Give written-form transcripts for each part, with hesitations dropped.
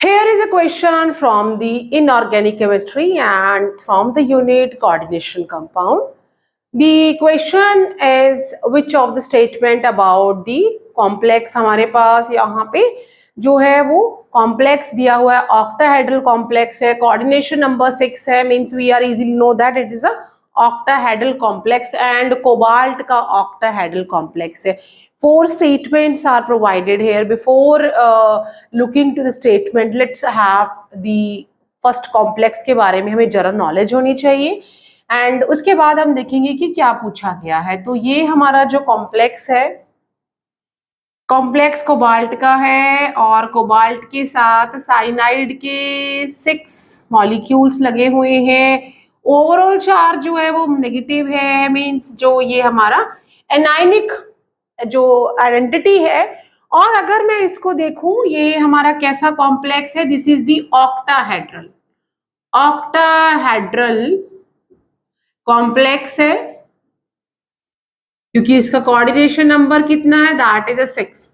Here is a question from the inorganic chemistry and from the unit coordination compound. The question is which of the statement about the complex हमारे पास यहाँ पे जो है वो complex दिया हुआ है, octahedral complex है, coordination number 6 है, means we are easily know that it is a octahedral complex and cobalt का octahedral complex है. 4 statements are provided here. Before looking to the statement, let's have the first complex के बारे में हमें जरा knowledge होनी चाहिए एंड उसके बाद हम देखेंगे कि क्या पूछा गया है. तो ये हमारा जो कॉम्प्लेक्स है, कॉम्प्लेक्स कोबाल्ट का है और कोबाल्ट के साथ साइनाइड के 6 मॉलिक्यूल्स लगे हुए हैं. ओवरऑल चार्ज जो है वो नेगेटिव है, मींस जो ये हमारा एनायनिक जो आइडेंटिटी है. और अगर मैं इसको देखूं, ये हमारा कैसा कॉम्प्लेक्स है, this is the octahedral complex है क्योंकि इसका कोऑर्डिनेशन नंबर कितना है, दैट इज 6.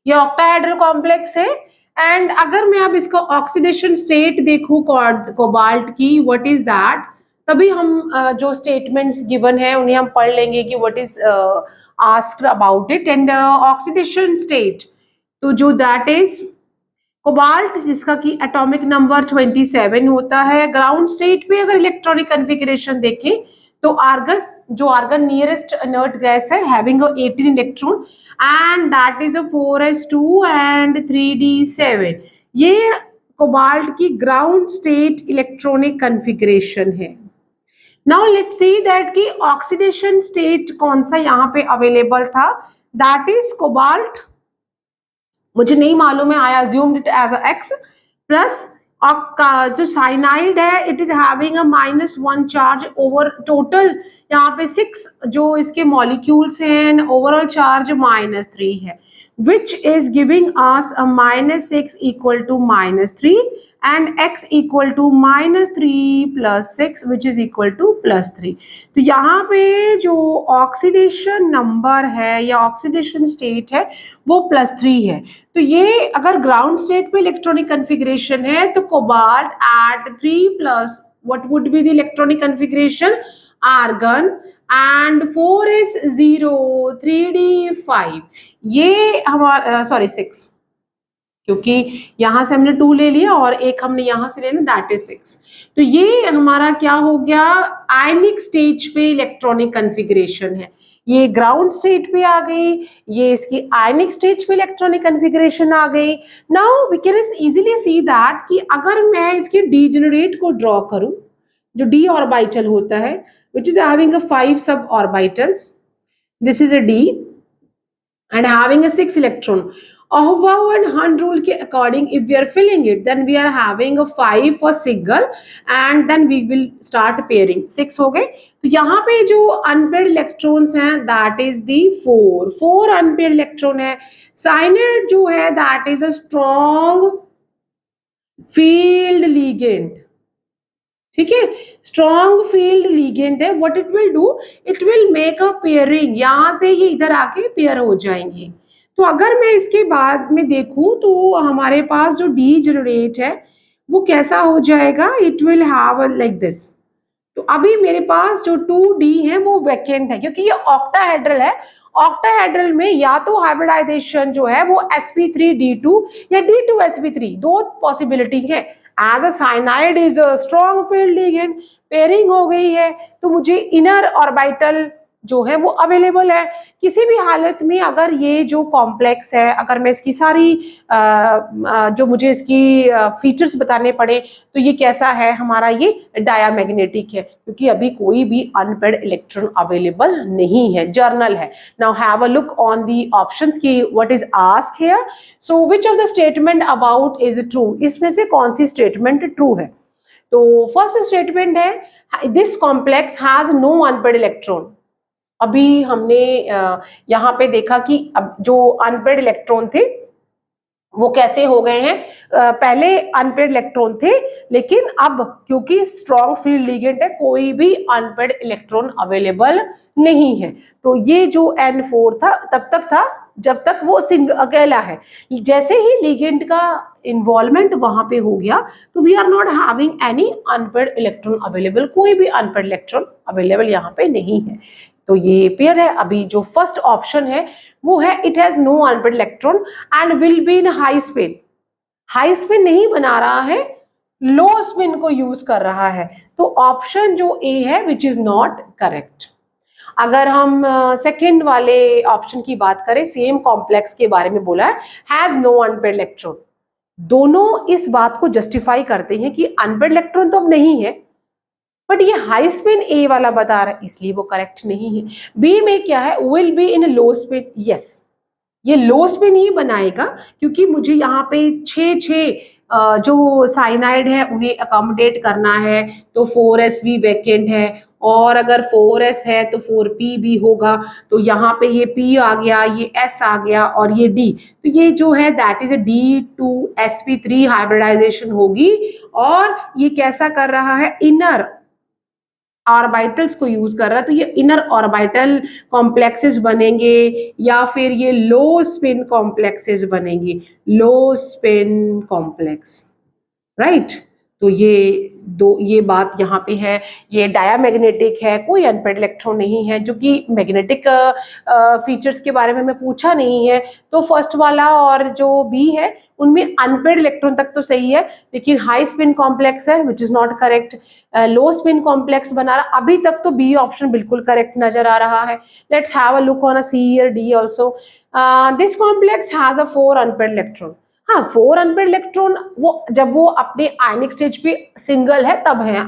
ये ऑक्टाहेड्रल कॉम्प्लेक्स है. एंड अगर मैं अब इसका ऑक्सीडेशन स्टेट देखूं कोबाल्ट की, व्हाट इज दैट, तभी हम जो स्टेटमेंट्स गिवन है उन्हें हम पढ़ लेंगे कि what is asked about it. And oxidation state तो जो दैट इज कोबाल्ट जिसका कि एटॉमिक नंबर 27 होता है. ग्राउंड स्टेट पे अगर इलेक्ट्रॉनिक कन्फिगरेशन देखें तो आर्गस जो आर्गन नियरेस्ट इनर्ट गैस है, having 18 electron and that is 4s2 and 3d7. ये कोबाल्ट की ग्राउंड स्टेट इलेक्ट्रॉनिक कन्फिगरेशन है. नाउ लेट्स सी दैट कि ऑक्सीडेशन स्टेट कौन सा यहाँ पे अवेलेबल था, दैट इज कोबाल्ट. मुझे नहीं मालूम है, I assumed it as x plus जो साइनाइड है it is having a -1 charge over total यहाँ पे 6 जो इसके मॉलिक्यूल्स हैं, ओवरऑल चार्ज -3 है, which is giving us a -6 equal to -3 and x equal to -3 plus 6 which is equal to +3. तो यहाँ पे जो ऑक्सीडेशन नंबर है या ऑक्सीडेशन स्टेट है वो +3 है. तो ये अगर ग्राउंड स्टेट पे इलेक्ट्रॉनिक कन्फिगरेशन है तो cobalt at 3 plus what would be the electronic configuration, argon and 4s0 3d5. ये हमारा 6 क्योंकि यहां से हमने 2 ले लिया और एक हमने यहां से लेना, दैट इज 6. तो ये हमारा क्या हो गया, आयनिक स्टेज पे इलेक्ट्रॉनिक कन्फिगरेशन है. ये ग्राउंड स्टेट पे आ गई, ये इसकी आयनिक स्टेज पे इलेक्ट्रॉनिक कन्फिगरेशन आ गई. Now we can easily see that कि अगर मैं इसके डीजेनरेट को ड्रॉ करूं, जो d ऑर्बिटल होता है which is having a 5 sub orbitals, this is a d and having a 6 electron. Ahova and Hund rule के according if we are filling it, then we are having a 5 for single and then we will start pairing. 6 हो गए. तो यहाँ पे जो unpaired electrons हैं that is the 4 unpaired electron है. Cyanide जो है that is a strong field ligand. ठीक है, स्ट्रॉन्ग फील्ड लीगेंड है. What it will do, it will make a pairing, यहां से ये इधर आके पेयर हो जाएंगे. तो अगर मैं इसके बाद में देखूं तो हमारे पास जो डी जनरेट है वो कैसा हो जाएगा, it will have like this. तो अभी मेरे पास जो 2d है वो वैकेंट है क्योंकि ये ऑक्टाहेड्रल है. ऑक्टाहेड्रल में या तो हाइब्रिडाइजेशन जो है वो sp3d2 या d2sp3, 2 पॉसिबिलिटी है. As a cyanide is a strong field ligand, pairing हो गई है तो मुझे इनर ऑर्बिटल जो है वो अवेलेबल है. किसी भी हालत में अगर ये जो कॉम्प्लेक्स है, अगर मैं इसकी सारी जो मुझे इसकी फीचर्स बताने पड़े तो ये कैसा है हमारा, ये डायामैग्नेटिक है क्योंकि अभी कोई भी अनपेड इलेक्ट्रॉन अवेलेबल नहीं है, जर्नल है. Now have a look on the options की what is asked here. So which of the statement about is true, इसमें से कौन सी स्टेटमेंट ट्रू है. तो फर्स्ट स्टेटमेंट है this complex has no unpaired electron. अभी हमने यहाँ पे देखा कि अब जो अनपेड इलेक्ट्रॉन थे वो कैसे हो गए हैं, पहले अनपेड इलेक्ट्रॉन थे लेकिन अब क्योंकि स्ट्रॉन्ग फील्ड लिगेंड है कोई भी अनपेड इलेक्ट्रॉन अवेलेबल नहीं है. तो ये जो N4 था तब तक था जब तक वो अकेला है। जैसे ही लिगेंड का इन्वॉल्वमेंट वहां पे हो गया तो we are not having any unpaired electron available, कोई भी अनपेयर्ड इलेक्ट्रॉन अवेलेबल यहाँ पे नहीं है। तो ये पेयर है। अभी जो फर्स्ट ऑप्शन है वो है it has no unpaired electron and will be in high spin. High spin नहीं बना रहा है, लो स्पिन को यूज कर रहा है। तो ऑप्शन जो ए है विच इज नॉट करेक्ट। अगर हम सेकेंड वाले ऑप्शन की बात करें, सेम कॉम्प्लेक्स के बारे में बोला है, हैज नो अनपेयर्ड इलेक्ट्रॉन, दोनों इस बात को जस्टिफाई करते हैं कि अनपेयर्ड इलेक्ट्रॉन तो अब नहीं है, बट ये हाई स्पिन ए वाला बता रहा है इसलिए वो करेक्ट नहीं है। बी में क्या है, will be in low spin, yes ये लो स्पिन ही बनाएगा क्योंकि मुझे यहाँ पे 6 जो साइनाइड है उन्हें अकोमोडेट करना है, तो 4s भी वैकेंट है, और अगर 4s है तो 4p भी होगा। तो यहाँ पे ये p आ गया, ये s आ गया और ये d, तो ये जो है दैट इज D2sp3 हाइब्रिडाइजेशन होगी। और ये कैसा कर रहा है, इनर ऑर्बिटल्स को यूज कर रहा है, तो ये इनर ऑर्बिटल कॉम्प्लेक्सेस बनेंगे या फिर ये लो स्पिन कॉम्प्लेक्सेस बनेंगे, लो स्पिन कॉम्प्लेक्स, राइट। तो ये बात यहाँ पे है। ये डायामैग्नेटिक है, कोई अनपेयर्ड इलेक्ट्रॉन नहीं है, जो कि मैग्नेटिक फीचर्स के बारे में हमें पूछा नहीं है। तो फर्स्ट वाला और जो बी है उनमें अनपेयर्ड इलेक्ट्रॉन तक तो सही है, लेकिन हाई स्पिन कॉम्प्लेक्स है which is not correct. Low spin complex बना रहा, अभी तक तो बी ऑप्शन बिल्कुल करेक्ट नजर आ रहा है। Let's have a look on a C और D also. This complex has a 4 unpaired electron. हाँ, 4 अनपेयर्ड इलेक्ट्रॉन वो जब वो अपने आयनिक स्टेज पे सिंगल है तब है,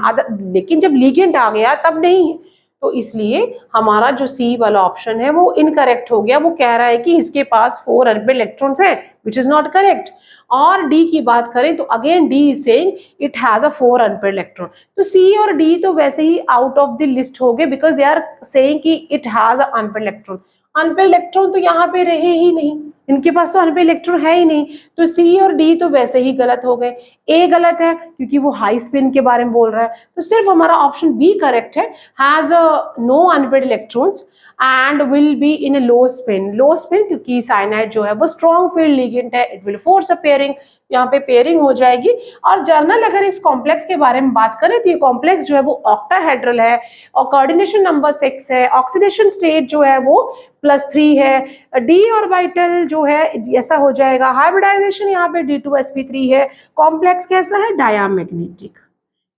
लेकिन जब लिगेंड आ गया तब नहीं है। तो इसलिए हमारा जो सी वाला ऑप्शन है वो इनकरेक्ट हो गया। वो कह रहा है कि इसके पास 4 अनपेयर्ड इलेक्ट्रॉन्स हैं, विच इज नॉट करेक्ट। और डी की बात करें तो again D is saying it has a 4 unpaired electron. तो सी और डी तो वैसे ही आउट ऑफ द लिस्ट हो गए बिकॉज दे आर सेइंग कि it has a unpaired electron. Unpaired electron तो यहाँ पे रहे ही नहीं, इनके पास तो अनपेयर्ड इलेक्ट्रॉन है ही नहीं, तो सी और डी तो वैसे ही गलत हो गए। ए गलत है क्योंकि वो हाई स्पिन के बारे में बोल रहा है, तो सिर्फ हमारा ऑप्शन बी करेक्ट है, has no unpaired electrons and will be in a low spin. Low spin क्योंकि साइनाइड जो है वो स्ट्रॉन्ग फील्ड लिगेंड है, it will force a pairing, यहाँ पे पेयरिंग हो जाएगी। और जर्नल अगर इस कॉम्प्लेक्स के बारे में बात करें तो ये कॉम्प्लेक्स जो है वो ऑक्टाहेड्रल है और कोऑर्डिनेशन नंबर 6 है। ऑक्सीडेशन स्टेट जो है वो +3 है। डी ऑर्बिटल जो है ऐसा हो जाएगा, हाइब्रिडाइजेशन यहाँ पे D2sp3 है। कॉम्प्लेक्स कैसा है, डायामैग्नेटिक।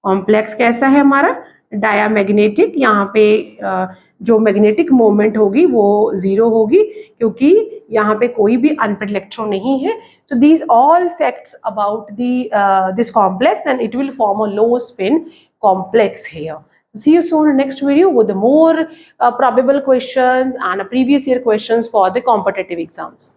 कॉम्प्लेक्स कैसा है हमारा, डायामैग्नेटिक। यहाँ पे जो मैग्नेटिक मोमेंट होगी वो 0 होगी क्योंकि यहाँ पे कोई भी अनपेयर्ड इलेक्ट्रॉन नहीं है। So these all facts about this complex and it will form a low spin complex here. See you soon in the next video with the more probable questions and previous year questions for the competitive exams.